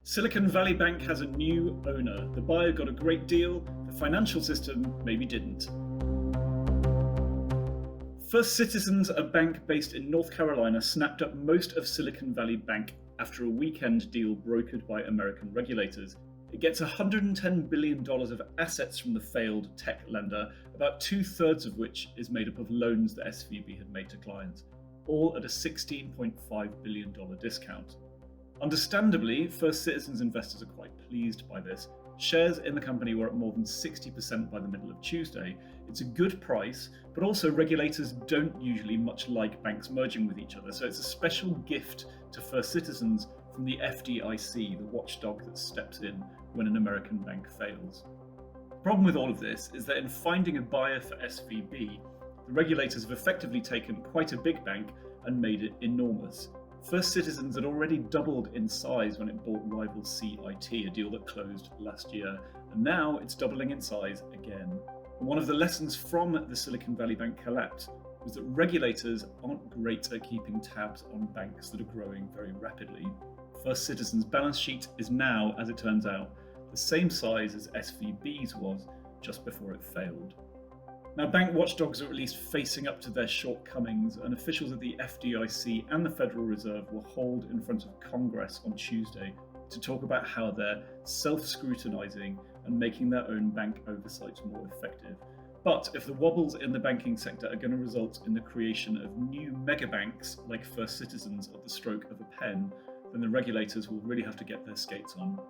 Silicon Valley Bank has a new owner. The buyer got a great deal, the financial system maybe didn't. First Citizens, a bank based in North Carolina, snapped up most of Silicon Valley Bank after a weekend deal brokered by American regulators. It gets $110 billion of assets from the failed tech lender, about 2/3 of which is made up of loans that SVB had made to clients, all at a $16.5 billion discount. Understandably, First Citizens investors are quite pleased by this. Shares in the company were at more than 60% by the middle of Tuesday. It's a good price, but also regulators don't usually much like banks merging with each other, so it's a special gift to First Citizens from the FDIC, the watchdog that steps in when an American bank fails. The problem with all of this is that in finding a buyer for SVB, the regulators have effectively taken quite a big bank and made it enormous. First Citizens had already doubled in size when it bought rival CIT, a deal that closed last year, and now it's doubling in size again. And one of the lessons from the Silicon Valley Bank collapse was that regulators aren't great at keeping tabs on banks that are growing very rapidly. First Citizens' balance sheet is now, as it turns out, the same size as SVB's was just before it failed. Now, bank watchdogs are at least facing up to their shortcomings, and officials at the FDIC and the Federal Reserve will hold in front of Congress on Tuesday to talk about how they're self-scrutinizing and making their own bank oversight more effective. But if the wobbles in the banking sector are going to result in the creation of new megabanks like First Citizens at the stroke of a pen, then the regulators will really have to get their skates on.